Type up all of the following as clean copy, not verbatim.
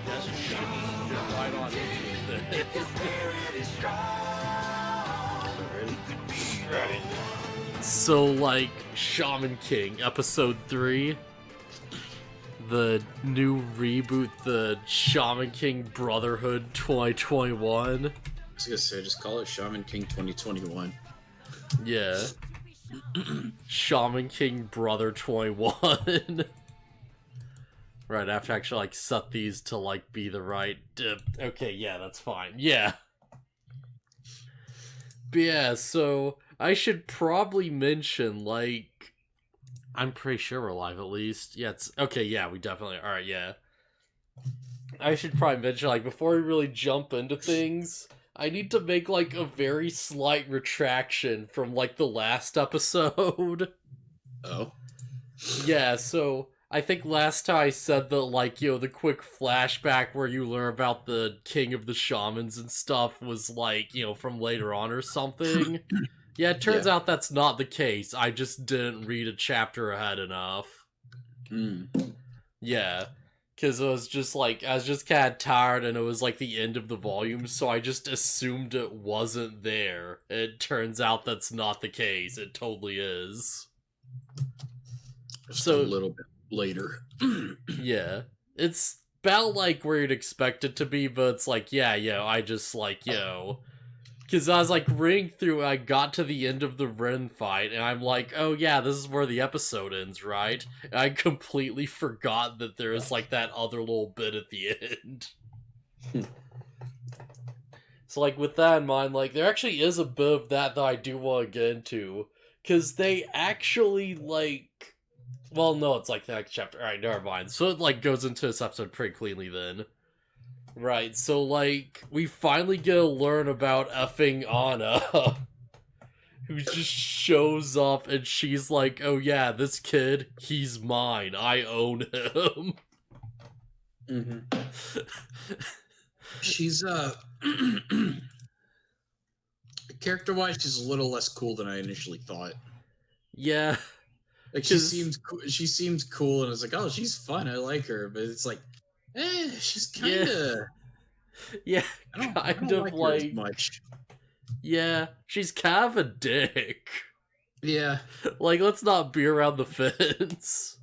guess we should just get right on into it. Ready. So, like, Shaman King, Episode 3, the new reboot, the Shaman King Brotherhood 2021. I was gonna say, just call it Shaman King 2021. Yeah. Shaman King Brother 21. Right, I have to actually, like, set these to, like, be the right... okay, yeah, that's fine. Yeah. But yeah, so... I should probably mention, like... I'm pretty sure we're live, at least. Yeah, it's... Okay, yeah, we definitely... Alright, yeah. I should probably mention, like, before we really jump into things... I need to make, like, a very slight retraction from, like, the last episode. Oh? Yeah, so... I think last time I said that, like, you know, the quick flashback where you learn about the king of the shamans and stuff was, like, you know, from later on or something. Yeah, it turns out that's not the case. I just didn't read a chapter ahead enough. Yeah, because it was just, like, I was just kind of tired and it was, like, the end of the volume, so I just assumed it wasn't there. It turns out that's not the case. It totally is. Just So, a little bit later. Yeah. It's about, like, where you'd expect it to be, but it's like, yeah, I just, like, because I was, like, reading through, I got to the end of the Ren fight, and I'm like, oh, yeah, this is where the episode ends, right? And I completely forgot that there is, like, that other little bit at the end. So, like, with that in mind, like, there actually is a bit of that I do want to get into, because they actually, like... Well, no, it's like the next chapter. Alright, never mind. So it, like, goes into this episode pretty cleanly then. Right, so, like, we finally get to learn about effing Anna. Who just shows up and she's like, oh yeah, this kid, he's mine. I own him. Mm-hmm. She's, character-wise, she's a little less cool than I initially thought. Yeah. Like, she seems cool, and it's like, oh, she's fun, I like her, but it's like, she's kinda... Yeah, I don't like her as much. Yeah, she's kind of a dick. Yeah. Like, let's not be around the fence.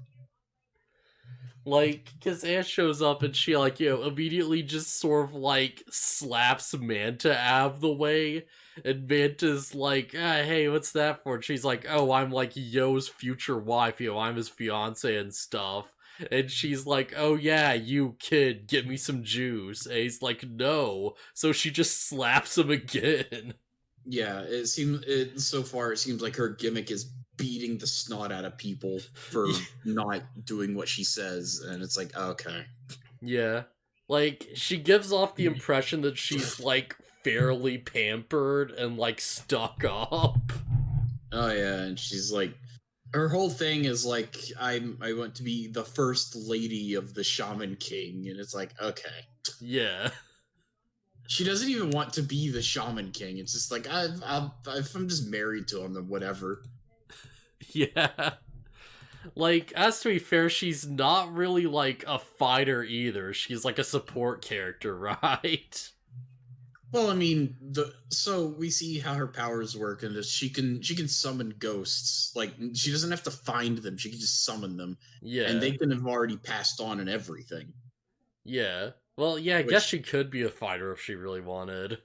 Like, because Anne shows up and she, like, you know, immediately just sort of, like, slaps Manta out of the way. And Manta's like, hey, what's that for? And she's like, oh, I'm, like, Yo's future wife, you know, I'm his fiance and stuff. And she's like, oh, yeah, you kid, get me some juice. And he's like, no. So she just slaps him again. Yeah, so far it seems like her gimmick is beating the snot out of people for not doing what she says, and it's like, okay. Yeah. Like, she gives off the impression that she's, like, fairly pampered and, like, stuck up. Oh, yeah, and she's like, her whole thing is like, I want to be the first lady of the Shaman King, and it's like, okay. Yeah. She doesn't even want to be the Shaman King. It's just like, if I'm just married to him, then whatever. Yeah. Like, as to be fair, she's not really, like, a fighter either. She's, like, a support character, right? Well, I mean, so we see how her powers work, and she can summon ghosts. Like, she doesn't have to find them; she can just summon them. Yeah, and they can have already passed on and everything. Yeah. Well, yeah, I guess she could be a fighter if she really wanted.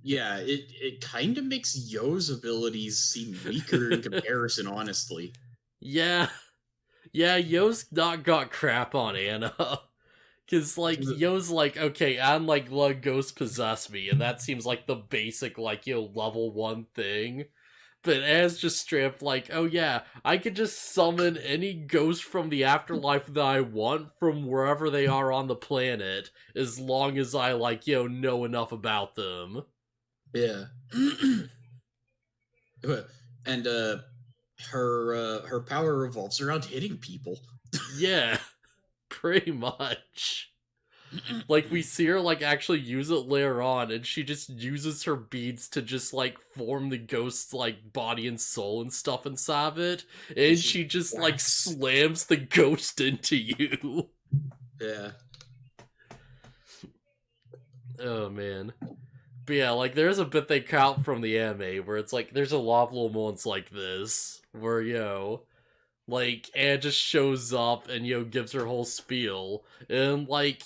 Yeah, it kind of makes Yo's abilities seem weaker in comparison, honestly. Yeah. Yeah, Yo's not got crap on Anna. Because, like, Yo's like, okay, I'm like, let ghost possess me, and that seems like the basic, like, you know, level 1 thing. But Anna's just straight up like, oh yeah, I could just summon any ghost from the afterlife that I want from wherever they are on the planet, as long as I, like, you know enough about them. Yeah. And, her power revolves around hitting people. Yeah, pretty much. Like, we see her, like, actually use it later on, and she just uses her beads to just, like, form the ghost's, like, body and soul and stuff inside of it, and she just, like, slams the ghost into you. Yeah. Oh man. But yeah, like there's a bit they count from the anime where it's like there's a lot of little moments like this where like Anne just shows up and gives her whole spiel, and like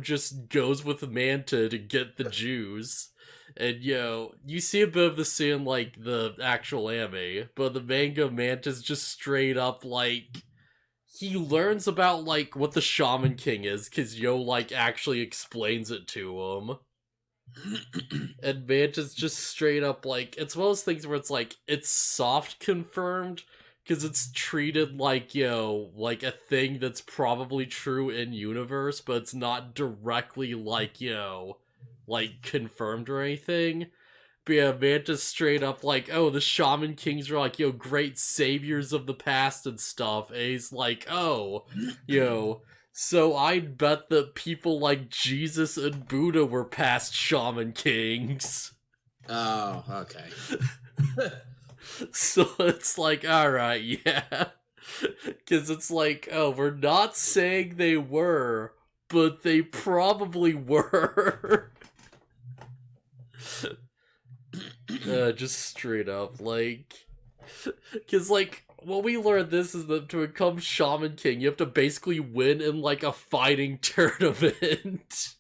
just goes with Manta to get the Jews. And you see a bit of the scene like the actual anime, but the manga Manta's just straight up like he learns about like what the Shaman King is because like actually explains it to him. And Manta's just straight up like it's one of those things where it's like it's soft confirmed because it's treated like like a thing that's probably true in universe, but it's not directly like like confirmed or anything. But yeah, Manta's straight up like, oh, the Shaman Kings are like, great saviors of the past and stuff. And he's like, oh, so I'd bet that people like Jesus and Buddha were past Shaman Kings. Oh, okay. So it's like, alright, yeah. Because it's like, oh, we're not saying they were, but they probably were. Just straight up, like, because like what we learned this is that to become Shaman King, you have to basically win in like a fighting tournament.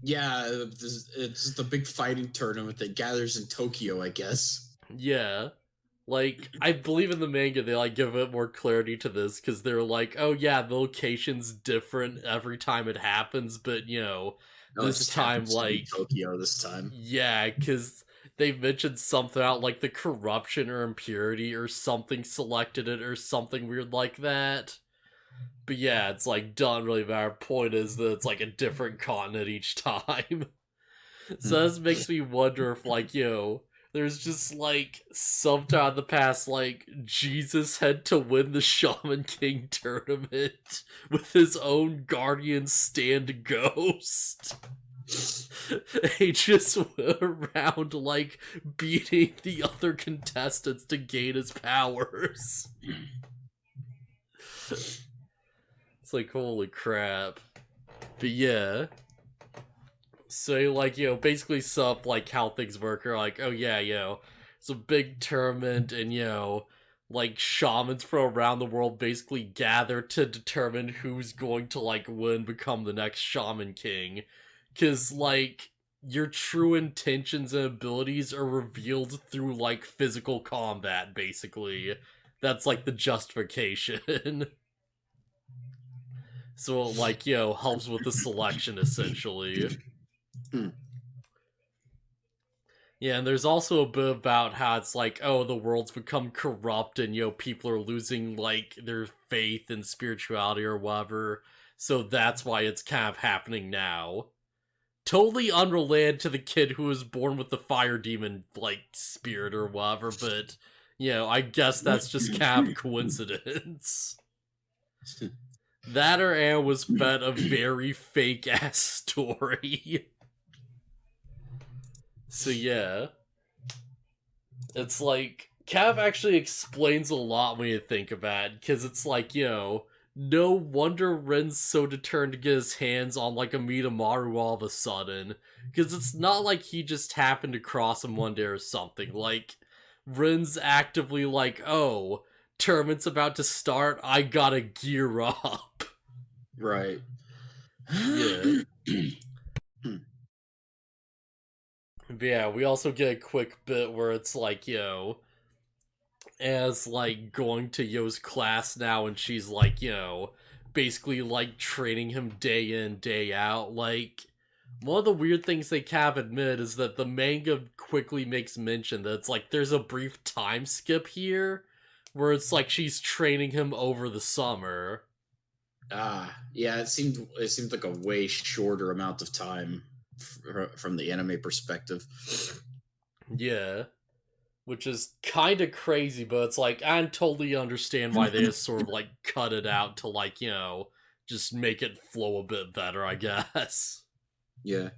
Yeah, it's the big fighting tournament that gathers in Tokyo, I guess. Yeah, like I believe in the manga they like give it more clarity to this because they're like, oh yeah, the location's different every time it happens, but this time like Tokyo this time. Yeah, because they mentioned something about like the corruption or impurity or something selected it or something weird like that. But yeah, it's like doesn't really matter. Point is that it's like a different continent each time. So this makes me wonder if like there's just like sometime in the past like Jesus had to win the Shaman King tournament with his own guardian stand ghost. He just went around like beating the other contestants to gain his powers. It's like holy crap. But yeah. So like basically sup like how things work are like, oh yeah, it's a big tournament and like shamans from around the world basically gather to determine who's going to like win, become the next Shaman King. Cause like your true intentions and abilities are revealed through like physical combat, basically. That's like the justification. So it like, helps with the selection essentially. Yeah, and there's also a bit about how it's like, oh, the world's become corrupt and people are losing like their faith and spirituality or whatever. So that's why it's kind of happening now. Totally unrelated to the kid who was born with the fire demon like spirit or whatever, but I guess that's just kind of coincidence. That or Anne was fed a very fake ass story. So yeah. It's like Cav actually explains a lot when you think about it, because it's like, no wonder Ren's so determined to get his hands on like a Mitamaru all of a sudden. Because it's not like he just happened to cross him one day or something. Like, Ren's actively like, oh, tournament's about to start, I gotta gear up. Right. Yeah. But yeah, we also get a quick bit where it's like, as like going to Yo's class now and she's like, basically like training him day in, day out. Like, one of the weird things they can't admit is that the manga quickly makes mention that it's like there's a brief time skip here where it's like she's training him over the summer. Yeah, it seemed like a way shorter amount of time from the anime perspective. Yeah. Which is kind of crazy, but it's like, I totally understand why they just sort of like cut it out to like, just make it flow a bit better, I guess. Yeah.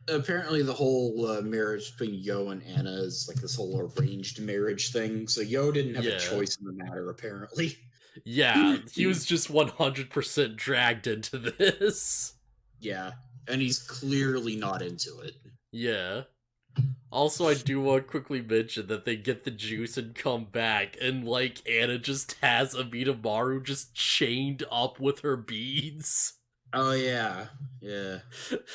Apparently the whole marriage between Yo and Anna is like this whole arranged marriage thing. So Yo didn't have a choice in the matter, apparently. Yeah, he was just 100% dragged into this. Yeah. And he's clearly not into it. Yeah. Also, I do want to quickly mention that they get the juice and come back, and, like, Anna just has Amidamaru just chained up with her beads. Oh, yeah. Yeah.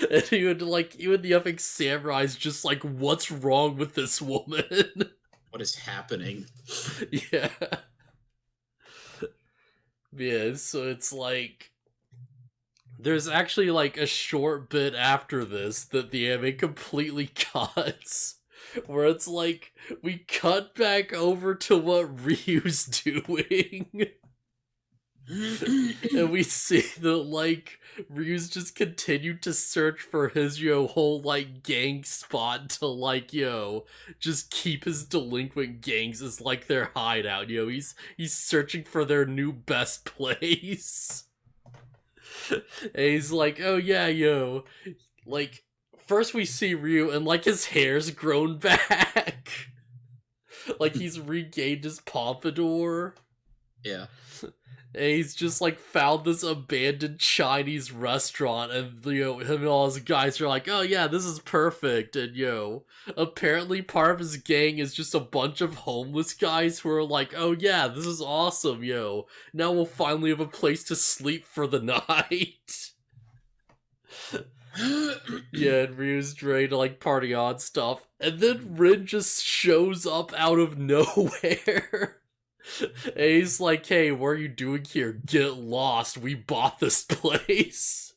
And even the epic samurai's just like, what's wrong with this woman? What is happening? Yeah. Yeah, so it's like, there's actually like a short bit after this that the anime completely cuts, where it's like, we cut back over to what Ryu's doing. And we see that, like, Ryu's just continued to search for his, whole, like, gang spot to, like, just keep his delinquent gangs as, like, their hideout, he's searching for their new best place. And he's like, oh yeah, like, first we see Ryu and, like, his hair's grown back. Like, he's regained his pompadour. Yeah. And he's just, like, found this abandoned Chinese restaurant, and, him and all his guys are like, oh yeah, this is perfect, and, apparently part of his gang is just a bunch of homeless guys who are like, oh yeah, this is awesome, now we'll finally have a place to sleep for the night. Yeah, and Ryu's ready to, like, party on stuff, and then Rin just shows up out of nowhere. And he's like, hey, what are you doing here? Get lost. We bought this place.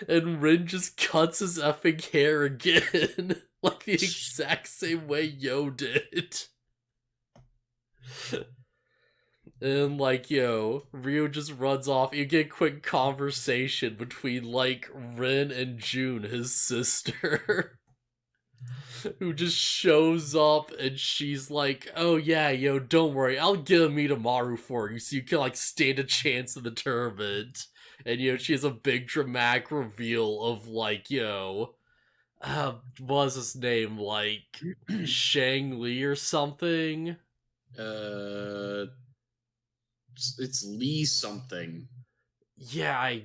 And Rin just cuts his effing hair again. Like the exact same way Yo did. And, like, Ryu just runs off. You get a quick conversation between, like, Rin and June, his sister. Who just shows up, and she's like, oh yeah, don't worry, I'll give Amidamaru for you so you can, like, stand a chance in the tournament. And, she has a big dramatic reveal of, like, what was his name, like, Shang Li or something? It's Lee something. Yeah,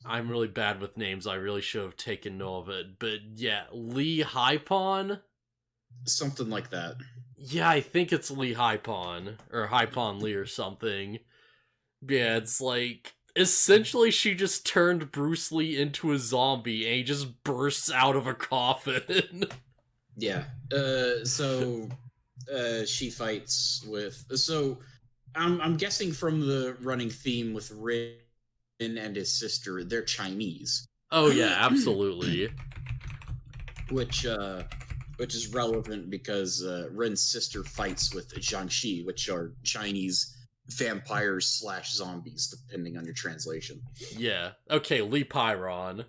I'm really bad with names. I really should have taken note of it. But yeah, Lee Hypon? Something like that. Yeah, I think it's Lee Hypon. Or Hypon Lee or something. Yeah, it's like, essentially she just turned Bruce Lee into a zombie and he just bursts out of a coffin. Yeah. So she fights with... So I'm guessing from the running theme with Rin and his sister, they're Chinese. Oh yeah, absolutely. Which is relevant because Ren's sister fights with Jiangxi, which are Chinese vampires / zombies, depending on your translation. Yeah. Okay, Lee Pyron.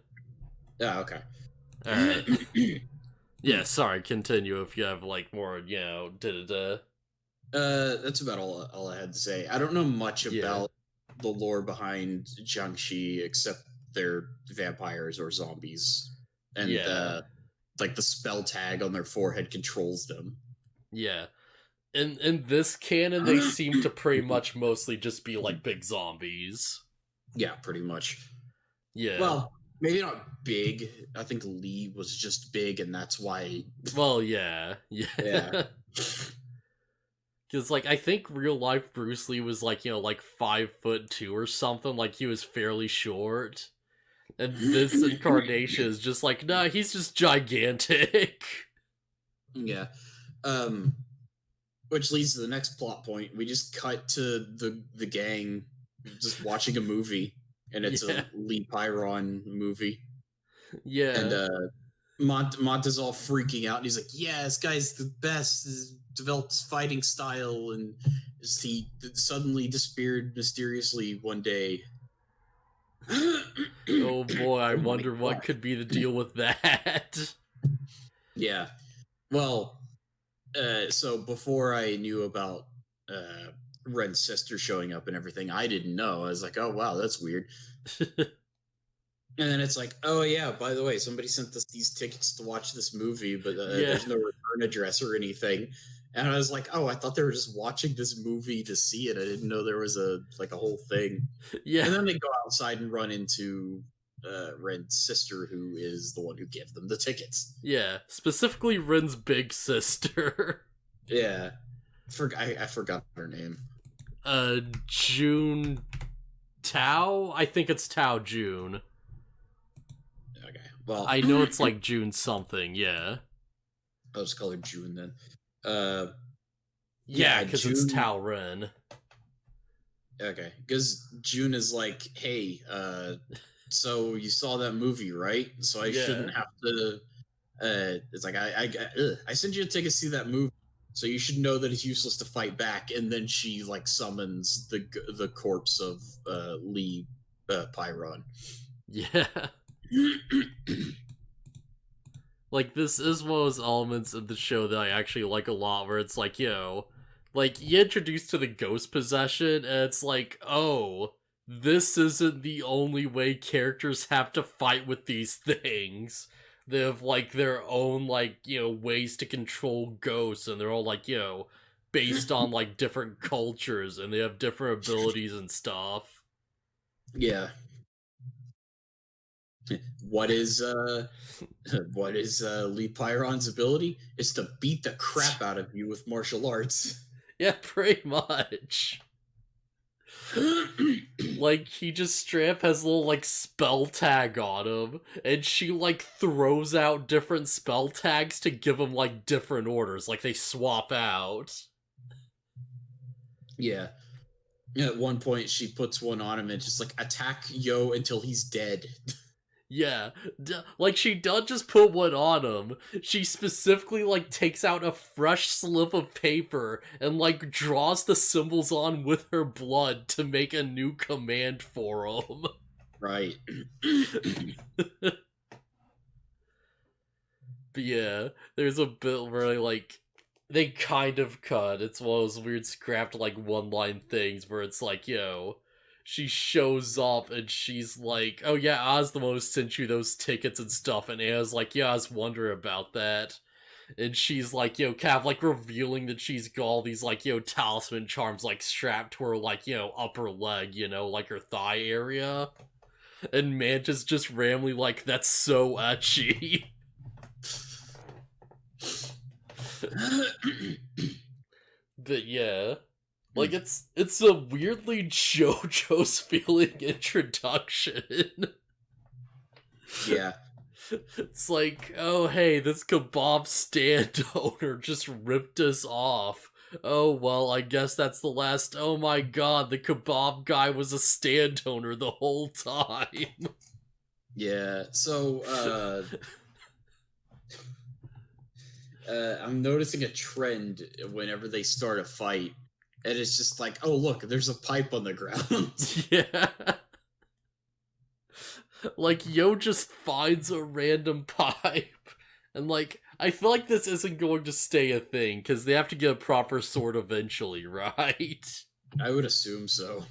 Yeah, okay. Alright. Yeah, sorry, continue if you have, like, more, That's about all I had to say. I don't know much about the lore behind Jiangxi, except they're vampires or zombies. And, like, the spell tag on their forehead controls them. Yeah. In this canon, they seem to pretty much mostly just be, like, big zombies. Yeah, pretty much. Yeah. Well, maybe not big. I think Lee was just big, and that's why... Well, yeah. Yeah. Because, like, I think real life Bruce Lee was, like, like 5'2" or something. Like, he was fairly short. And this incarnation is just like, nah, he's just gigantic. Yeah. Which leads to the next plot point. We just cut to the gang just watching a movie, and it's a Lee Pyron movie. Yeah. And Mont is all freaking out, and he's like, yeah, this guy's the best. He's developed his fighting style, and he suddenly disappeared mysteriously one day. Oh boy, I wonder what could be the deal with that. Yeah. Well, so before I knew about Ren's sister showing up and everything, I didn't know. I was like, oh wow, that's weird. And then it's like, oh yeah, by the way, somebody sent us these tickets to watch this movie, but there's no return address or anything. And I was like, oh, I thought they were just watching this movie to see it. I didn't know there was a whole thing. Yeah. And then they go outside and run into Ren's sister, who is the one who gave them the tickets. Yeah, specifically Ren's big sister. Yeah, I forgot her name. June Tao? I think it's Tao June. Okay, well, I know it's like June something, yeah. I'll just call her June then. Yeah, because June. it's Tao Ren. Okay, because June is like, hey, so you saw that movie, right? So I shouldn't have to. It's like I sent you a ticket to see that movie, so you should know that it's useless to fight back. And then she like summons the corpse of Lee Pyron. Yeah. Like, this is one of those elements of the show that I actually like a lot, where it's like, like, you introduced to the ghost possession, and it's like, oh, this isn't the only way characters have to fight with these things. They have, like, their own, like, ways to control ghosts, and they're all, like, based on, like, different cultures, and they have different abilities and stuff. Yeah. What is Lee Pyron's ability? It's to beat the crap out of you with martial arts. Yeah, pretty much. Like, he just straight up has a little, like, spell tag on him, and she, like, throws out different spell tags to give him, like, different orders. Like, they swap out. Yeah. At one point, she puts one on him and just, like, attack Yo until he's dead. Yeah, like, she doesn't just put one on him. She specifically, like, takes out a fresh slip of paper and, like, draws the symbols on with her blood to make a new command for him. Right. But yeah, there's a bit where, like, they kind of cut. It's one of those weird scrapped, like, one-line things where it's like, she shows up and she's like, oh yeah, Oz the most sent you those tickets and stuff, and Anna's like, yeah, I was wondering about that. And she's like, kind of like revealing that she's got all these, like, talisman charms, like, strapped to her, like, upper leg, like her thigh area. And Manta's just randomly like, that's so etchy. But yeah. Like, it's a weirdly JoJo's feeling introduction. Yeah. It's like, oh hey, this kebab stand owner just ripped us off. Oh well, I guess that's the last. Oh my god, the kebab guy was a stand owner the whole time. Yeah, so, I'm noticing a trend whenever they start a fight, and it's just like, oh look, there's a pipe on the ground. Yeah. Like, Yo just finds a random pipe. And, like, I feel like this isn't going to stay a thing, because they have to get a proper sword eventually, right? I would assume so.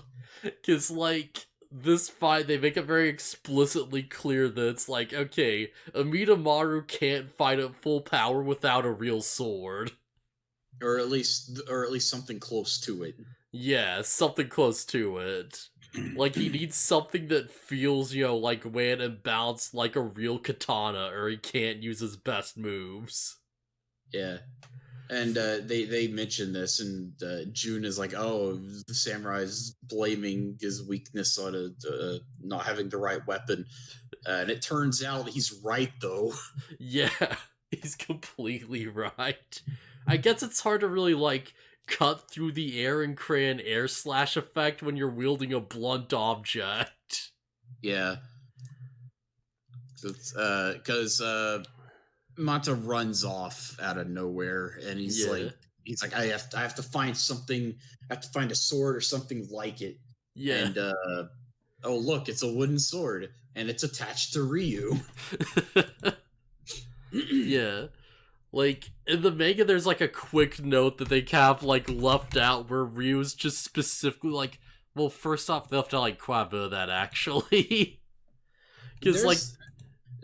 Because, like, this fight, they make it very explicitly clear that it's like, okay, Amidamaru can't fight at full power without a real sword. Or at least something close to it. Yeah, something close to it. Like, he needs something that feels, like weighted and balanced like a real katana, or he can't use his best moves. Yeah. And they mention this, and June is like, oh, the samurai's blaming his weakness on not having the right weapon. And it turns out he's right, though. Yeah, he's completely right. I guess it's hard to really, like, cut through the air and create an air slash effect when you're wielding a blunt object. Yeah. Because Manta runs off out of nowhere, and he's like, I have to find something. I have to find a sword or something like it. Yeah. And oh look, it's a wooden sword, and it's attached to Ryu. Yeah. Like, in the manga, there's, like, a quick note that they kind of, like, left out where Ryu's just specifically, like, well, first off, they left out, like, quite a bit of that, actually. Because, like...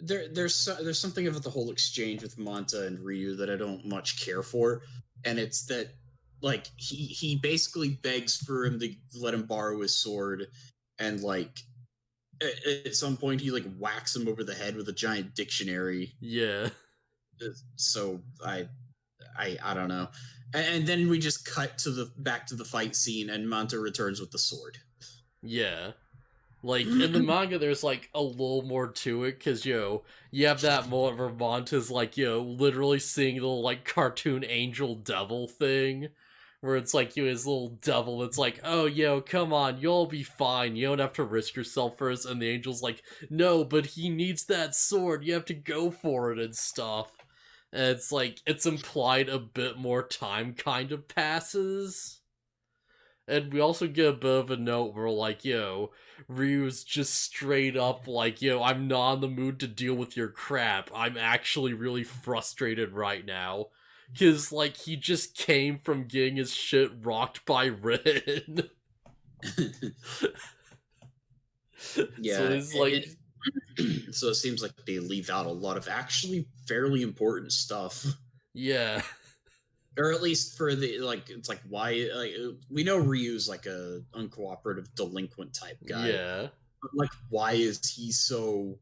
There's something about the whole exchange with Manta and Ryu that I don't much care for, and it's that, like, he basically begs for him to let him borrow his sword, and, like, at some point he like whacks him over the head with a giant dictionary. Yeah. So I don't know. And then we just cut to the back to the fight scene, and Manta returns with the sword. Yeah. Like, in the manga, there's, like, a little more to it, because, you have that moment where Manta's, like, literally seeing the little, like, cartoon angel devil thing, where it's, like, his little devil that's like, oh, come on, you'll be fine, you don't have to risk yourself for us, and the angel's like, no, but he needs that sword, you have to go for it and stuff. And it's, like, it's implied a bit more time kind of passes. And we also get a bit of a note where, like, Ryu's just straight up like, I'm not in the mood to deal with your crap. I'm actually really frustrated right now. Because, like, he just came from getting his shit rocked by Rin. Yeah. So he's like... So it seems like they leave out a lot of actually fairly important stuff. Yeah. Or at least for the, like, it's like, why, like, we know Ryu's like a uncooperative delinquent type guy. Yeah. But, like, why is he so,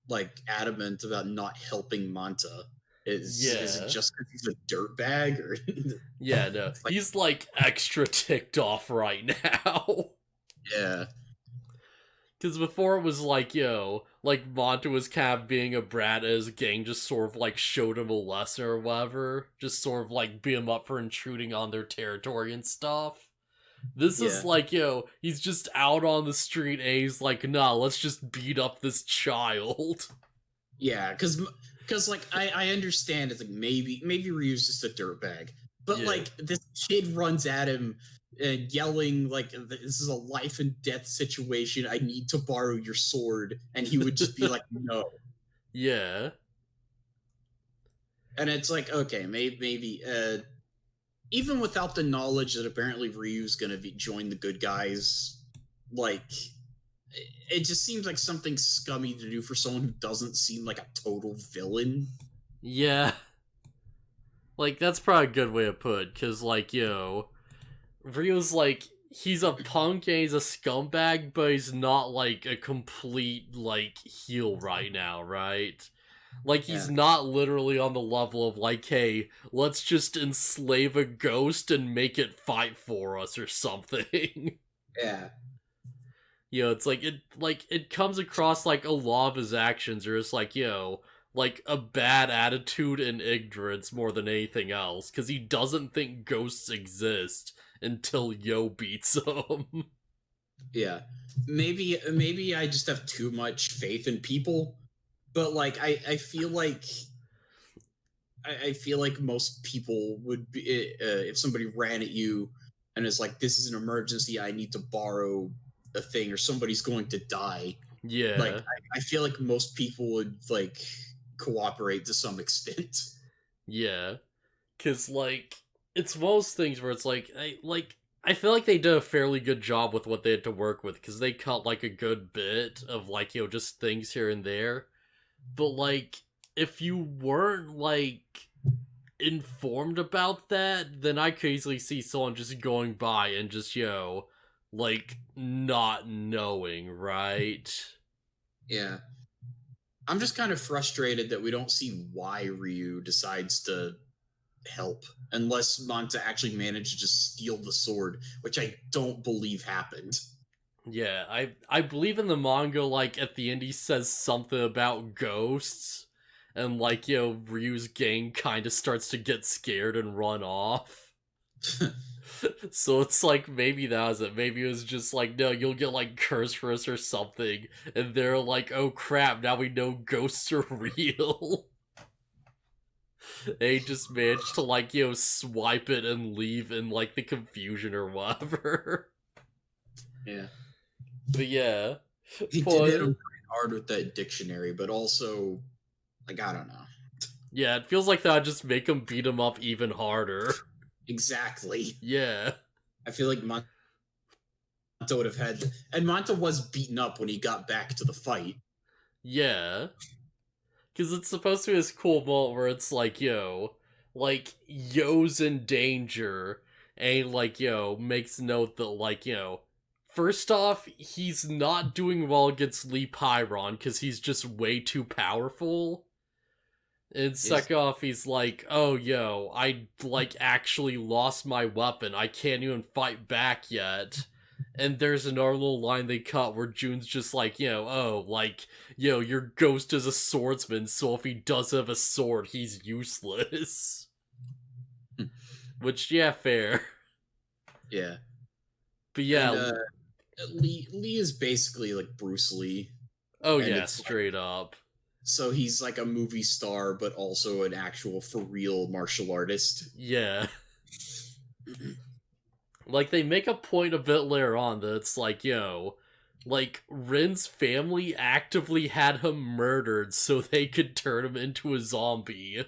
like, adamant about not helping Manta? Is it just because he's a dirtbag? Or yeah, no. Like, he's, like, extra ticked off right now. Yeah. Because before it was like, like, Manta was kind of being a brat as gang just sort of, like, showed him a lesson or whatever. Just sort of, like, beat him up for intruding on their territory and stuff. This is like, he's just out on the street and he's like, nah, let's just beat up this child. Yeah, because like, I understand it's like, maybe Ryu's just a dirtbag. But, like, this kid runs at him and yelling, like, this is a life and death situation. I need to borrow your sword. And he would just be like, no. Yeah. And it's like, okay, maybe even without the knowledge that apparently Ryu's going to join the good guys, like, it just seems like something scummy to do for someone who doesn't seem like a total villain. Yeah. Like, that's probably a good way to put it, because, like, Ryu's, like, he's a punk and he's a scumbag, but he's not, like, a complete, like, heel right now, right? Like, he's not literally on the level of, like, hey, let's just enslave a ghost and make it fight for us or something. Yeah. It's like, it comes across like a lot of his actions are just like, like a bad attitude and ignorance more than anything else, because he doesn't think ghosts exist until Yo beats him. Yeah. Maybe I just have too much faith in people, but, like, I feel like most people would be, if somebody ran at you and is like, this is an emergency, I need to borrow a thing, or somebody's going to die. Yeah. Like, I feel like most people would, like, cooperate to some extent. Yeah. Because, like, it's one of those things where it's like, I feel like they did a fairly good job with what they had to work with, because they cut, like, a good bit of, like, just things here and there. But, like, if you weren't, like, informed about that, then I could easily see someone just going by and just, like, not knowing, right? Yeah. I'm just kind of frustrated that we don't see why Ryu decides to help, unless Manta actually managed to just steal the sword, which I don't believe happened. Yeah, I believe in the manga, like, at the end he says something about ghosts, and, like, Ryu's gang kind of starts to get scared and run off. So it's like, maybe that was it. Maybe it was just like, no, you'll get, like, cursed for us or something, and they're like, oh crap, now we know ghosts are real. They just managed to, like, swipe it and leave in, like, the confusion or whatever. Yeah. But yeah. He did hit him pretty hard with that dictionary, but also, like, I don't know. Yeah, it feels like that would just make him beat him up even harder. Exactly. Yeah. I feel like Manta would have had... And Manta was beaten up when he got back to the fight. Yeah. Because it's supposed to be this cool moment where it's like, like, Yo's in danger, and, like, makes note that, like, first off, he's not doing well against Lee Pyron because he's just way too powerful. And second off, he's like, oh, yo, I, like, actually lost my weapon. I can't even fight back yet. And there's another little line they cut where June's just like, oh, like, your ghost is a swordsman, so if he does have a sword, he's useless. Which, yeah, fair. Yeah. But yeah. And, Lee is basically like Bruce Lee. Oh, yeah, straight like, up. So he's like a movie star, but also an actual for real martial artist. Yeah. Like, they make a point a bit later on that it's like, like, Rin's family actively had him murdered so they could turn him into a zombie.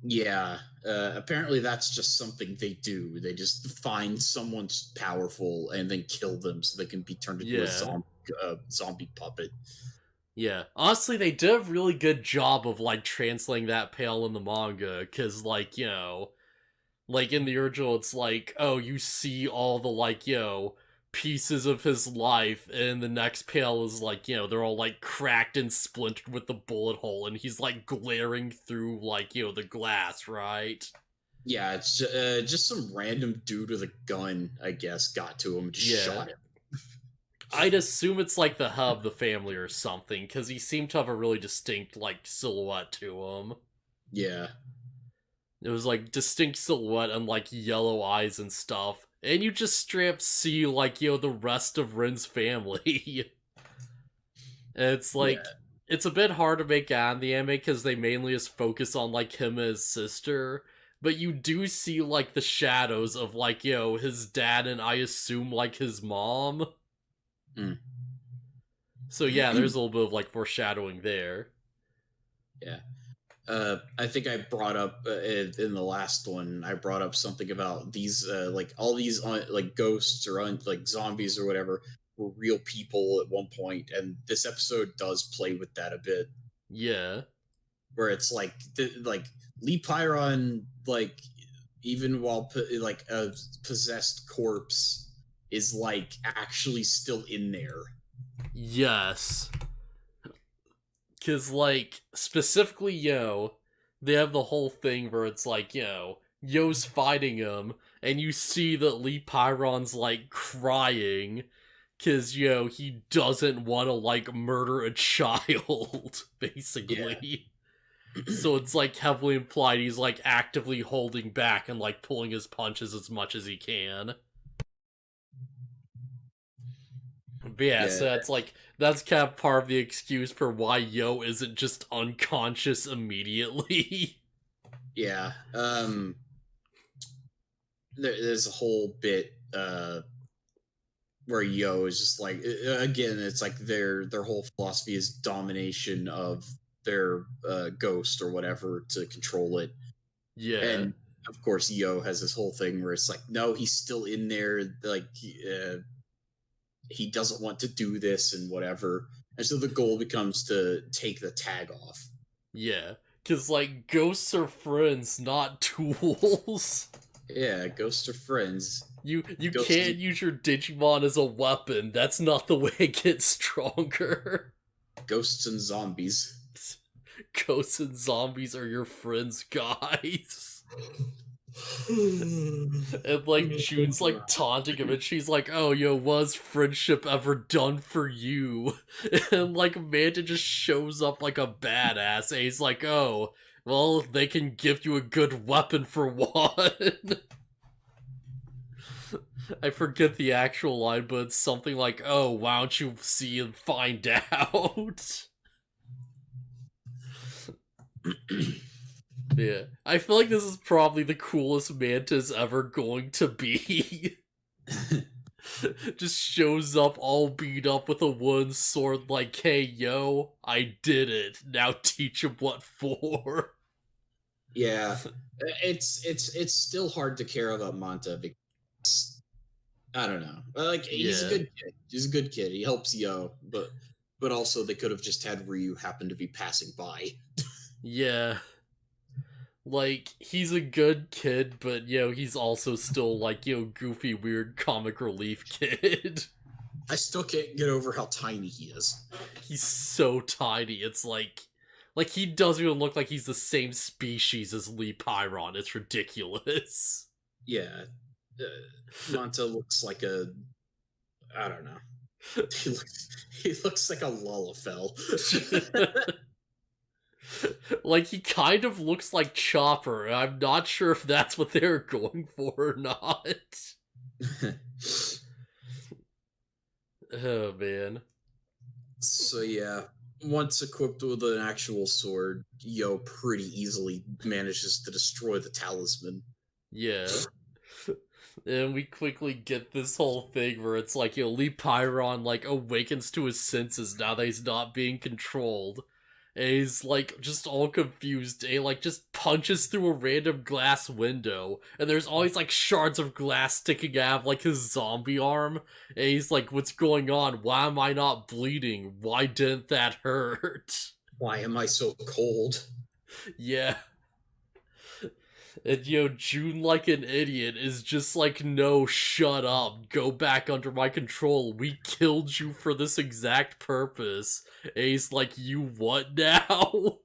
Yeah, apparently that's just something they do. They just find someone powerful and then kill them so they can be turned into a zombie puppet. Yeah, honestly, they did a really good job of, like, translating that panel in the manga, because, like, like, in the original, it's like, oh, you see all the, like, pieces of his life, and the next panel is like, they're all, like, cracked and splintered with the bullet hole, and he's, like, glaring through, like, the glass, right? Yeah, it's just some random dude with a gun, I guess, got to him and just shot him. I'd assume it's, like, the Hub, the family, or something, because he seemed to have a really distinct, like, silhouette to him. Yeah. It was, like, distinct silhouette and, like, yellow eyes and stuff. And you just straight up see, like, the rest of Rin's family. And it's, like, it's a bit hard to make on the anime because they mainly just focus on, like, him and his sister. But you do see, like, the shadows of, like, his dad and I assume, like, his mom. Mm. So, yeah, there's a little bit of, like, foreshadowing there. Yeah. I think I brought up in the last one, I brought up something about these, like, all these, like, ghosts or, like, zombies or whatever were real people at one point, and this episode does play with that a bit. Yeah. Where it's, like, Lee Pyron, like, even while, like, a possessed corpse is, like, actually still in there. Yes. Because, like, specifically, they have the whole thing where it's like, Yo's fighting him, and you see that Lee Pyron's, like, crying, because, he doesn't want to, like, murder a child, basically. Yeah. So it's, like, heavily implied he's, like, actively holding back and, like, pulling his punches as much as he can. But yeah, so that's, like, that's kind of part of the excuse for why Yo isn't just unconscious immediately. Yeah. There's a whole bit where Yo is just like, again, it's like their whole philosophy is domination of their ghost or whatever to control it. Yeah. And of course, Yo has this whole thing where it's like, no, he's still in there. Like, he doesn't want to do this and whatever. And so the goal becomes to take the tag off. Yeah. Because, like, ghosts are friends, not tools. Yeah, ghosts are friends. You can't use your Digimon as a weapon. That's not the way it gets stronger. Ghosts and zombies. Ghosts and zombies are your friends, guys. And, like, June's, like, taunting him, and she's like, oh, was friendship ever done for you? And, like, Manta just shows up like a badass, and he's like, oh, well, they can give you a good weapon for one. I forget the actual line, but it's something like, oh, why don't you see and find out? Yeah, I feel like this is probably the coolest Manta's ever going to be. Just shows up all beat up with a wooden sword like, hey, yo, I did it. Now teach him what for. Yeah, it's still hard to care about Manta because, I don't know. Like, he's a good kid. He's a good kid. He helps Yo, but also they could have just had Ryu happen to be passing by. Yeah. Like, he's a good kid, but, he's also still, like, goofy, weird comic relief kid. I still can't get over how tiny he is. He's so tiny. It's like he doesn't even look like he's the same species as Lee Pyron. It's ridiculous. Yeah, Manta looks like a, I don't know. He looks like a Lalafell. Like, he kind of looks like Chopper. I'm not sure if that's what they're going for or not. Oh, man. So yeah, once equipped with an actual sword, Yo pretty easily manages to destroy the talisman. Yeah. And we quickly get this whole thing where it's like, Lee Pyron, like, awakens to his senses now that he's not being controlled. And he's, like, just all confused. And he, like, just punches through a random glass window. And there's always, like, shards of glass sticking out of, like, his zombie arm. And he's like, what's going on? Why am I not bleeding? Why didn't that hurt? Why am I so cold? Yeah. And, June, like an idiot, is just like, no, shut up. Go back under my control. We killed you for this exact purpose. And he's like, you what now?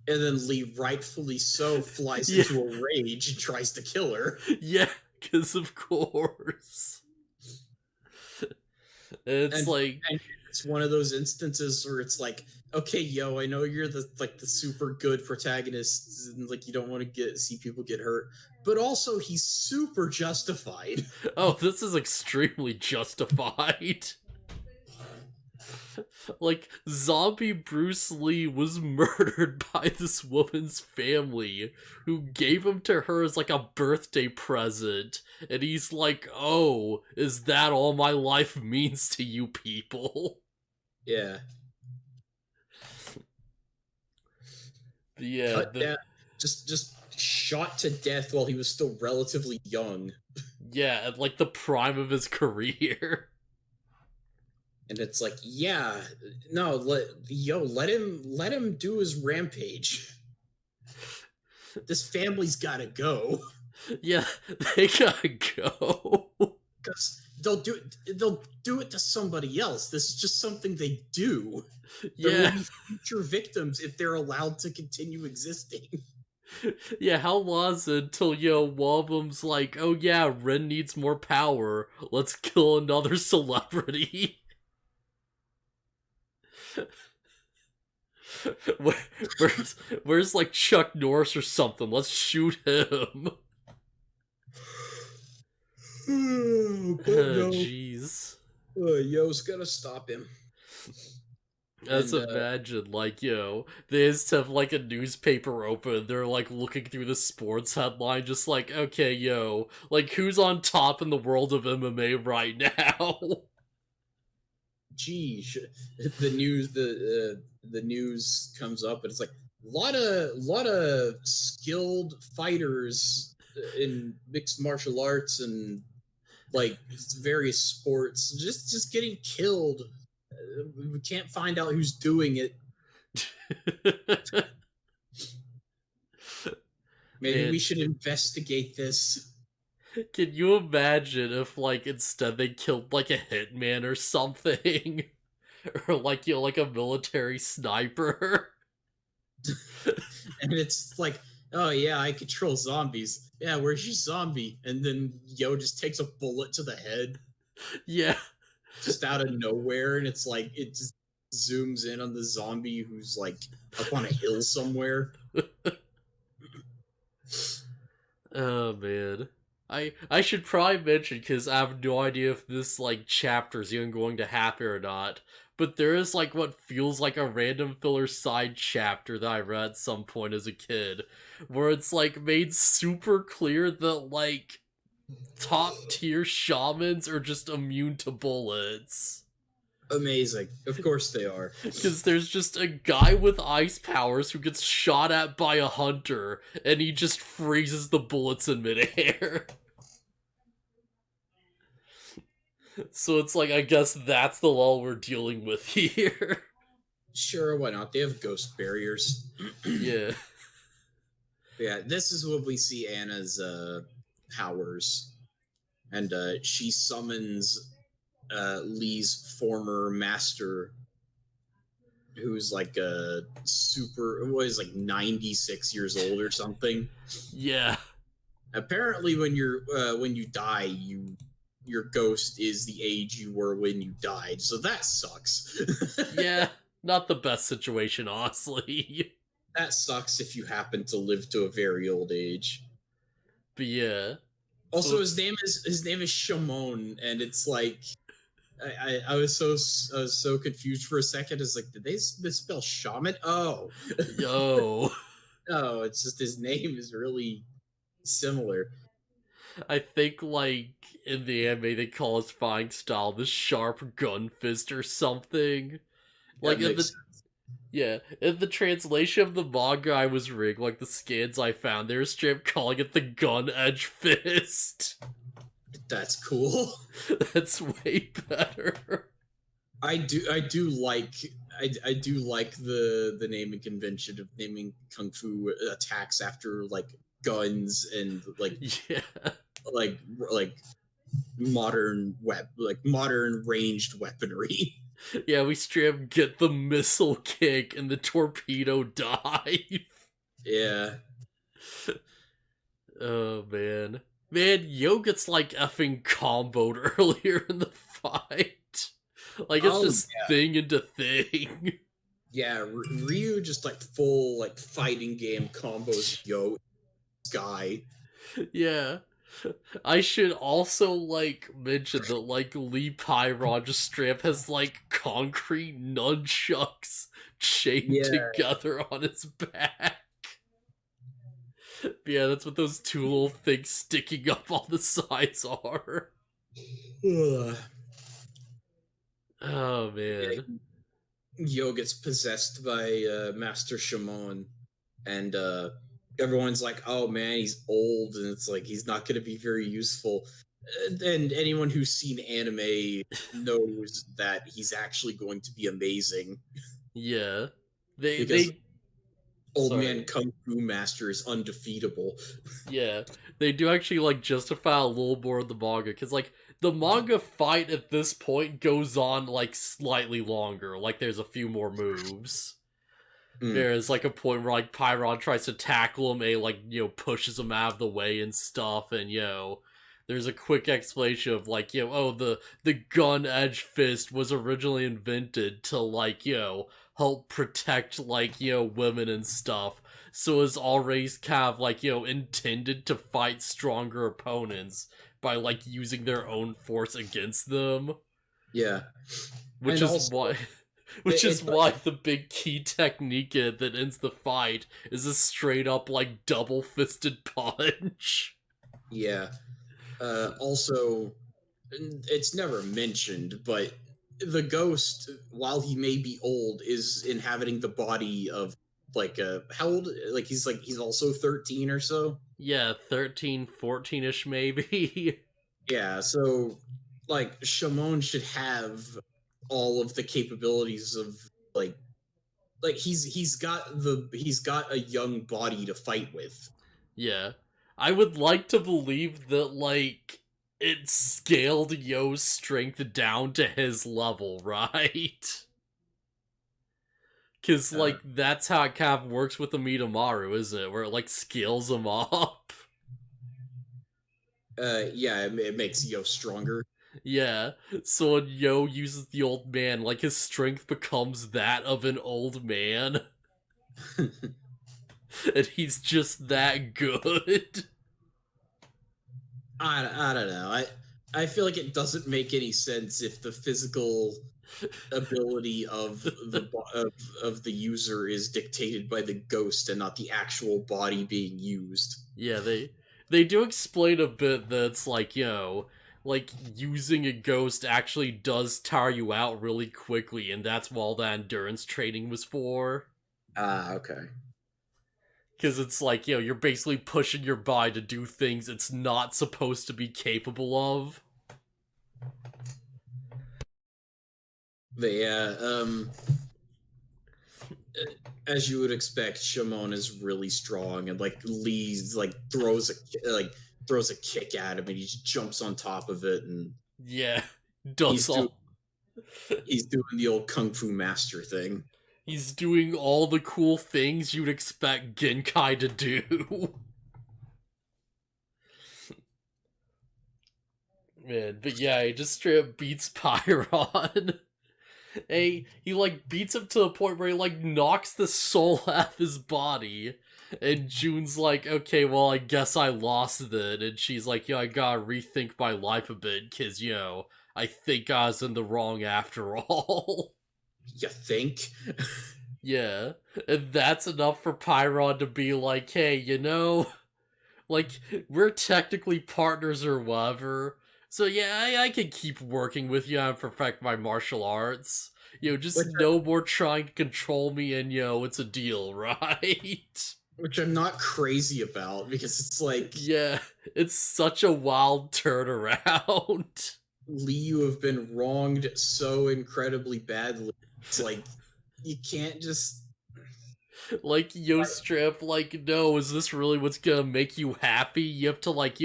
And then Lee, rightfully so, flies Yeah. into a rage and tries to kill her. Yeah, because of course. It's like... And it's one of those instances where it's like, okay, Yo, I know you're the super good protagonist, and like you don't want to see people get hurt, but also he's super justified. Oh, this is extremely justified. Like, zombie Bruce Lee was murdered by this woman's family, who gave him to her as like a birthday present, and he's like, oh, is that all my life means to you people? Yeah. Yeah, just shot to death while he was still relatively young. Yeah, at like the prime of his career. And it's like, yeah, no, let him do his rampage. This family's gotta go. Yeah, they gotta go. Because they'll do it to somebody else. This is just something they do. There will be future victims if they're allowed to continue existing. Yeah, how long is it until, one of them's like, oh yeah, Ren needs more power. Let's kill another celebrity. Where's like Chuck Norris or something? Let's shoot him. Jeez. Yo's gotta stop him. Let's imagine, like, they just have, like, a newspaper open, they're, like, looking through the sports headline, just like, okay, like, who's on top in the world of MMA right now? Geez, the news comes up, and it's like, a lot of skilled fighters in mixed martial arts and, like, various sports just getting killed. We can't find out who's doing it. Maybe we should investigate this. Can you imagine if, like, instead they killed, like, a hitman or something? Or, like, like a military sniper? And it's like, oh yeah, I control zombies. Yeah, where's your zombie? And then Yo just takes a bullet to the head. Yeah. Just out of nowhere, and it's like, it just zooms in on the zombie who's, like, up on a hill somewhere. Oh, man. I should probably mention, because I have no idea if this, like, chapter is even going to happen or not, but there is, like, what feels like a random filler side chapter that I read at some point as a kid, where it's, like, made super clear that, like, top-tier shamans are just immune to bullets. Amazing. Of course they are. Because there's just a guy with ice powers who gets shot at by a hunter, and he just freezes the bullets in midair. So it's like, I guess that's the lull we're dealing with here. Sure, why not? They have ghost barriers. Yeah. Yeah, this is when we see Anna's powers. And she summons Lee's former master, who's like a super, was like 96 years old or something. Yeah. Apparently, when you die, your ghost is the age you were when you died. So that sucks. Yeah. Not the best situation, honestly. That sucks if you happen to live to a very old age. But yeah. So Also, it's his name is Shaman, and it's like I was so confused for a second. It's like, did they misspell shaman? Oh, yo. no, it's just his name is really similar. I think like in the anime they call his fighting style the sharp gun fist or something. Like That in makes the sense. yeah, in the translation of the manga I was reading, like the scans I found, they were straight up calling it the gun edge fist. That's cool. That's way better. I do like I do like the naming convention of naming kung fu attacks after like guns and Yeah. like like like modern ranged weaponry. Yeah, we straight up get the missile kick and the torpedo dive. Yeah. Oh man. Man, Yo gets like effing comboed earlier in the fight. Like it's Oh just thing into thing. yeah, Ryu just like full like fighting game combos Yo guy. Yeah. I should also like mention that like Lee Pyron just straight up has like concrete nunchucks chained Yeah. together on his back. Yeah, that's what those two little things sticking up on the sides are. Oh Yeah, man. Yo gets possessed by Master Shaman, and everyone's like, "Oh man, he's old," and it's like he's not going to be very useful. And anyone who's seen anime knows that he's actually going to be amazing Yeah. They because they Old Man sorry. Kung Fu Master is undefeatable. Yeah. They do actually like justify a little more of the manga cuz like the manga fight at this point goes on like slightly longer. Like there's a few more moves. Mm, There's like a point where like Pyron tries to tackle him, and he, like, pushes him out of the way and stuff, and there's a quick explanation of like, oh, the gun edge fist was originally invented to like, help protect like, women and stuff. So it's always kind of like, intended to fight stronger opponents by like using their own force against them. yeah, Which and is also why which is it why the big key technique that ends the fight is a straight up like double fisted punch. yeah. Also, it's never mentioned, but the ghost, while he may be old, is inhabiting the body of like how old? Like he's also 13 or so. Yeah, 13, 14ish maybe. Yeah, so like Shimon should have all of the capabilities of like he's got a young body to fight with. Yeah. I would like to believe that like it scaled Yo's strength down to his level, right? Cause Uh, like that's how it kind of works with the Mitamaru, isn't it? Where it like scales him up. yeah, it makes Yo stronger. Yeah, so when Yo uses the old man, like his strength becomes that of an old man, and he's just that good. I don't know. I feel like it doesn't make any sense if the physical ability of of the user is dictated by the ghost and not the actual body being used. Yeah, they do explain a bit that it's like, like using a ghost actually does tire you out really quickly, and that's what all that endurance training was for. Ah, okay. Because it's like, you're basically pushing your body to do things it's not supposed to be capable of. But yeah, as you would expect, Shimon is really strong, and like Lee's like throws a kick at him, and he just jumps on top of it, and Yeah. does all. He's doing the old Kung Fu Master thing. He's doing all the cool things you'd expect Genkai to do. Man, but yeah, he just straight up beats Pyron. He like beats him to the point where he like knocks the soul out of his body. And June's like, okay, well, I guess I lost then. And she's like, yeah, I gotta rethink my life a bit, cause, I think I was in the wrong after all. You think? Yeah. And that's enough for Pyron to be like, hey, like, we're technically partners or whatever. So yeah, I can keep working with you and perfect my martial arts. Just no more trying to control me and, it's a deal, right? Which I'm not crazy about, because it's like... Yeah, it's such a wild turnaround. Lee, you have been wronged so incredibly badly. It's like, you can't just... Like, Strip, like, no, is this really what's gonna make you happy? You have to, like,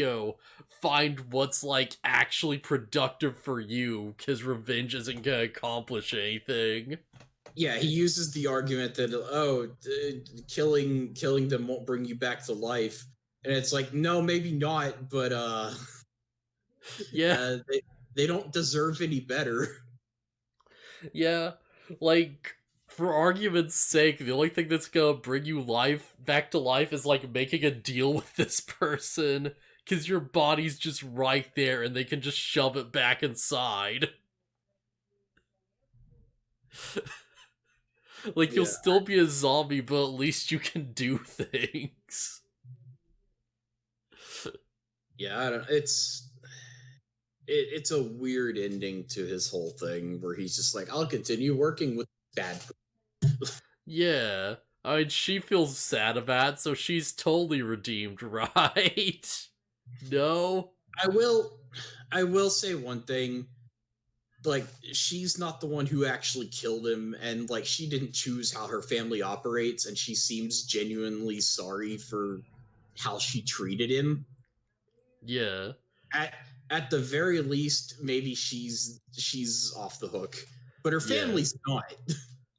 find what's, like, actually productive for you, because revenge isn't gonna accomplish anything. Yeah, he uses the argument that, killing them won't bring you back to life. And it's like, no, maybe not, but, yeah. They don't deserve any better. Yeah, like, for argument's sake, the only thing that's gonna bring you back to life is, like, making a deal with this person, because your body's just right there and they can just shove it back inside. Like, you'll still be a zombie, but at least you can do things. Yeah, I don't... It's a weird ending to his whole thing, where he's just like, I'll continue working with bad people. Yeah. I mean, she feels sad about it, so she's totally redeemed, right? No? I will say one thing. Like, she's not the one who actually killed him, and, like, she didn't choose how her family operates, and she seems genuinely sorry for how she treated him. Yeah. At the very least, maybe she's off the hook, but her family's not.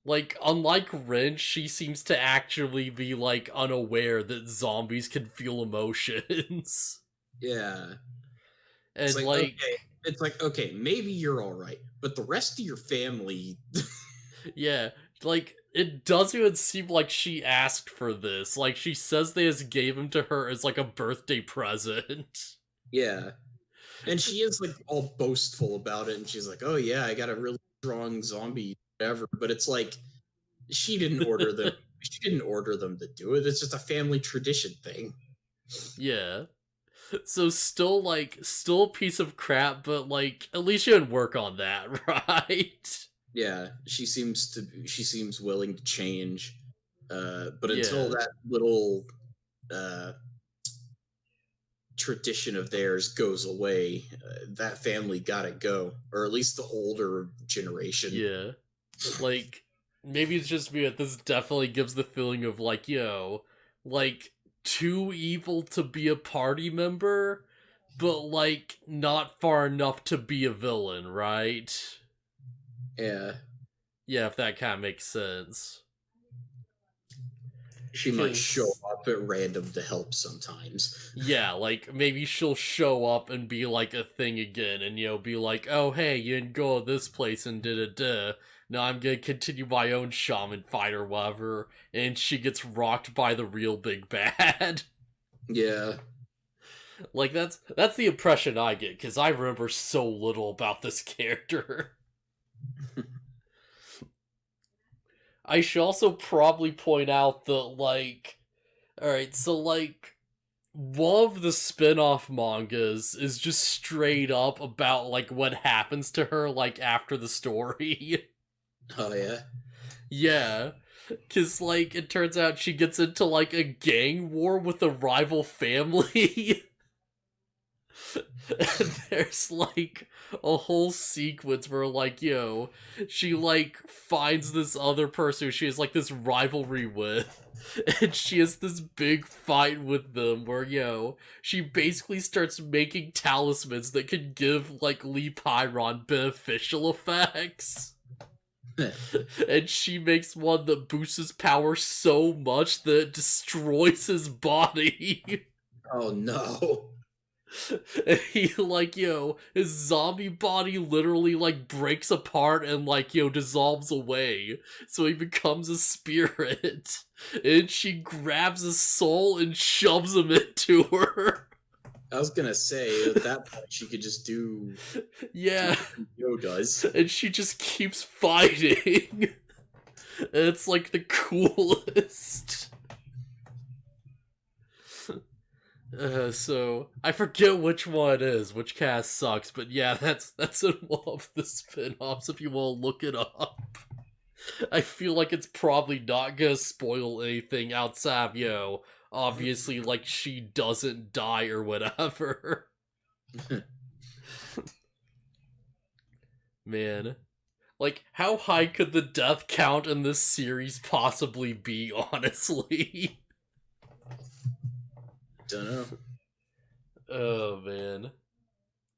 Like, unlike Ren, she seems to actually be, like, unaware that zombies can feel emotions. Yeah. And, it's like, okay. It's like, okay, maybe you're alright, but the rest of your family... Yeah, like, it doesn't even seem like she asked for this. Like, she says they just gave him to her as, like, a birthday present. Yeah. And she is, like, all boastful about it, and she's like, oh yeah, I got a really strong zombie, whatever. But it's like, she didn't order them. She didn't order them to do it. It's just a family tradition thing. Yeah. So still a piece of crap, but, like, at least you didn't work on that, right? Yeah, she seems willing to change. But until that little tradition of theirs goes away, that family gotta go. Or at least the older generation. Yeah. Like, maybe it's just me, but this definitely gives the feeling of, like, like, too evil to be a party member, but, like, not far enough to be a villain, right? Yeah. Yeah, if that kind of makes sense. She might show up at random to help sometimes. Yeah, like, maybe she'll show up and be, like, a thing again, and, be like, oh, hey, you didn't go to this place and da-da-da. Now I'm gonna continue my own shaman fight or whatever, and she gets rocked by the real big bad. Yeah. Like, that's the impression I get, because I remember so little about this character. I should also probably point out that, like... Alright, so, like... one of the spin-off mangas is just straight up about, like, what happens to her, like, after the story. Oh, yeah? Yeah. Because, like, it turns out she gets into, like, a gang war with a rival family. And there's like a whole sequence where like, she like finds this other person who she has like this rivalry with, and she has this big fight with them where, she basically starts making talismans that can give like Lee Pyron beneficial effects. And she makes one that boosts his power so much that it destroys his body. Oh no. And he, like, his zombie body literally, like, breaks apart and, like, dissolves away. So he becomes a spirit. And she grabs his soul and shoves him into her. I was gonna say, at that point, she could just do... Yeah. what Yo does. And she just keeps fighting. And it's, like, the coolest. So I forget which one it is, which cast sucks, but yeah, that's in one of the spin-offs if you want to look it up. I feel like it's probably not gonna spoil anything outside of, obviously, like, she doesn't die or whatever. Man. Like, how high could the death count in this series possibly be, honestly? Dunno. Oh, man.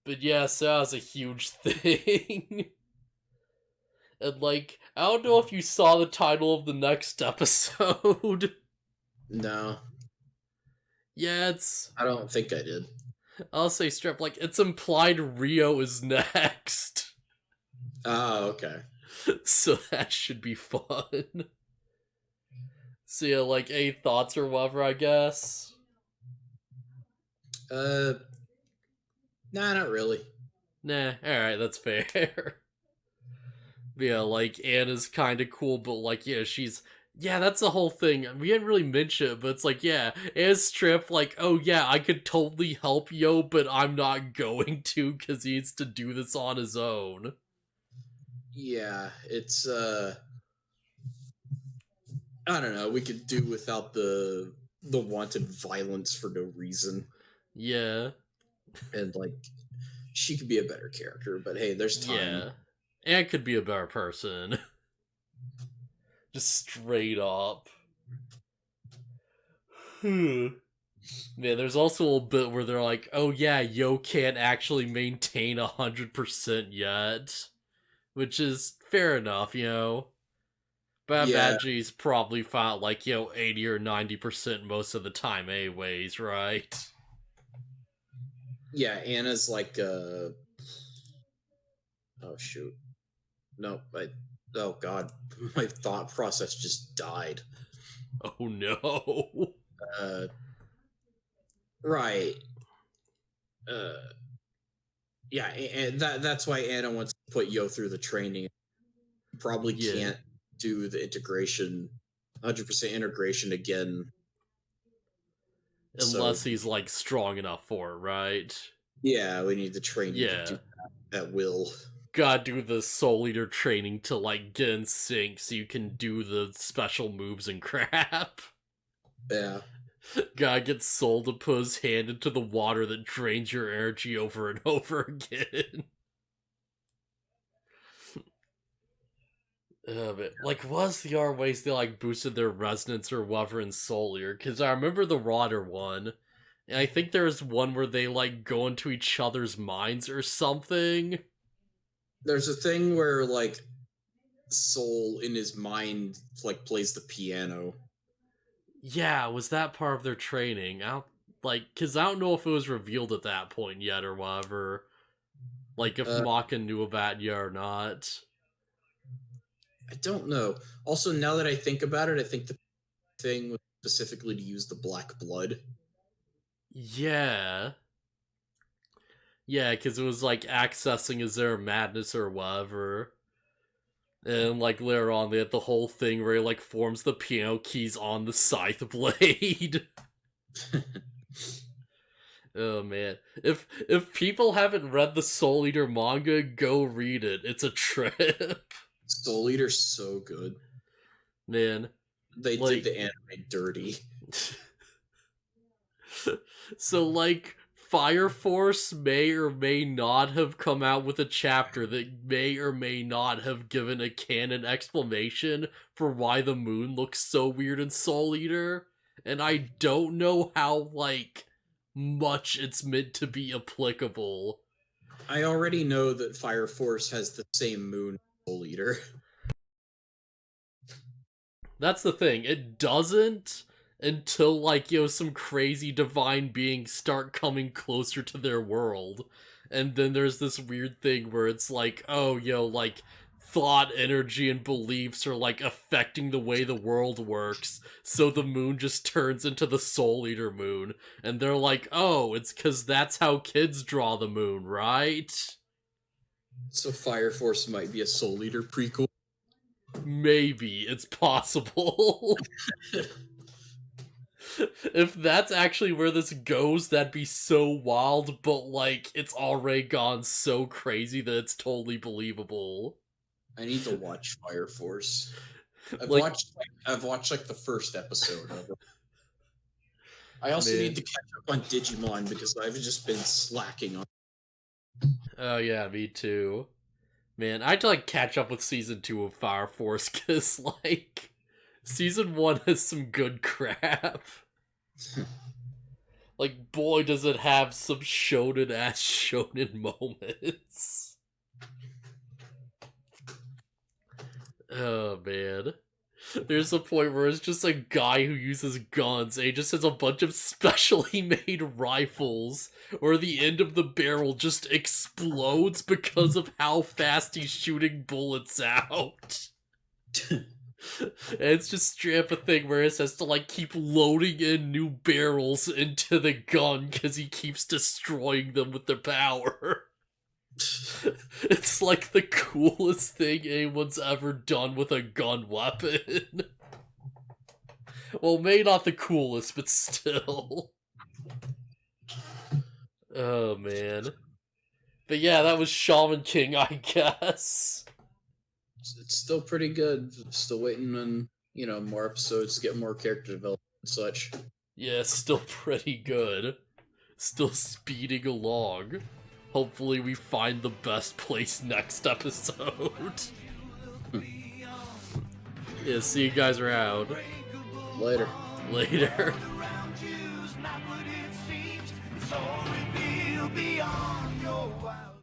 But yeah, so that was a huge thing. And, like, I don't know if you saw the title of the next episode. No. Yeah, it's... I don't think I did. I'll say strip, like, it's implied Rio is next. Oh, okay. So that should be fun. So yeah, like, any thoughts or whatever, I guess? Nah, not really. Nah, alright, that's fair. Yeah, like, Anna's kind of cool, but, like, yeah, she's... Yeah, that's the whole thing. We didn't really mention it, but it's like, yeah, Anna's Strip, like, oh yeah, I could totally help Yo, but I'm not going to, because he needs to do this on his own. Yeah, it's, I don't know, we could do without the wanted violence for no reason. Yeah. And, like, she could be a better character, but hey, there's time. Yeah. Anne could be a better person. Just straight up. Man, there's also a little bit where they're like, oh yeah, Yo can't actually maintain 100% yet. Which is fair enough, But I imagine he's probably found like, 80 or 90% most of the time anyways, right? Yeah, Anna's like, oh shoot. No, oh god, my thought process just died. Oh no. Right. Yeah, and that's why Anna wants to put Yo through the training. Probably can't do the integration, 100% integration again. Unless he's, like, strong enough for it, right? Yeah, we need to train you to do that at will. Gotta do the Soul Eater training to, like, get in sync so you can do the special moves and crap. Yeah. Gotta get Soul to put his hand into the water that drains your energy over and over again. But, like, what's the other ways they, like, boosted their resonance or whatever in Soul Eater? Because I remember the water one, and I think there's one where they, like, go into each other's minds or something. There's a thing where, like, Soul in his mind, like, plays the piano. Yeah, was that part of their training? Because I don't know if it was revealed at that point yet or whatever. Like, if Maka knew about it yet or not. I don't know. Also, now that I think about it, I think the thing was specifically to use the black blood. Yeah. Yeah, because it was, like, accessing his inner madness or whatever. And, like, later on, they had the whole thing where he, like, forms the piano keys on the scythe blade. Oh, man. If people haven't read the Soul Eater manga, go read it. It's a trip. Soul Eater's so good. Man. They did the anime dirty. So, like, Fire Force may or may not have come out with a chapter that may or may not have given a canon explanation for why the moon looks so weird in Soul Eater, and I don't know how, like, much it's meant to be applicable. I already know that Fire Force has the same moon as Soul Eater. That's the thing, it doesn't until, like, some crazy divine beings start coming closer to their world. And then there's this weird thing where it's like, oh, like, thought, energy, and beliefs are, like, affecting the way the world works, so the moon just turns into the Soul Eater moon. And they're like, oh, it's because that's how kids draw the moon, right? So Fire Force might be a Soul Eater prequel. Maybe. It's possible. If that's actually where this goes, that'd be so wild, but, like, it's already gone so crazy that it's totally believable. I need to watch Fire Force. I've Like- watched like the first episode of it. I also Man. need to catch up on Digimon because I've just been slacking on. Oh yeah, me too. Man, I had to, like, catch up with Season 2 of Fire Force, because, like, Season 1 has some good crap. Like, boy, does it have some shonen-ass shonen moments. Oh, man. There's a point where it's just a guy who uses guns, and he just has a bunch of specially made rifles, where the end of the barrel just explodes because of how fast he's shooting bullets out. And it's just straight up a thing where it has to, like, keep loading in new barrels into the gun because he keeps destroying them with their power. It's like the coolest thing anyone's ever done with a gun weapon. Well, maybe not the coolest, but still. Oh, man. But yeah, that was Shaman King, I guess. It's still pretty good. Still waiting on, more episodes to get more character development and such. Yeah, still pretty good. Still speeding along. Hopefully we find the best place next episode. Yeah, see you guys around. Later. Later. So reveal beyond your wild